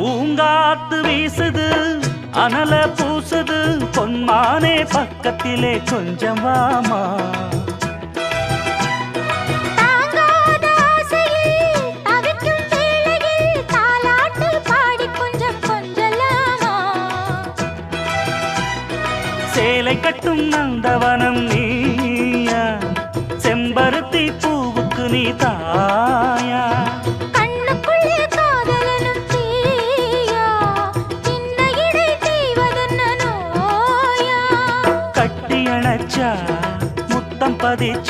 பூங்காத்து வீசுது அனல பூசுது பொன்மானே பக்கத்திலே கொஞ்சம் வாமா சேலை கட்டும் நந்தவனம் நீயா செம்பருத்தி பூவுக்கு நீ தாயா கட்டி அணைச்சா முத்தம் பதிச்சா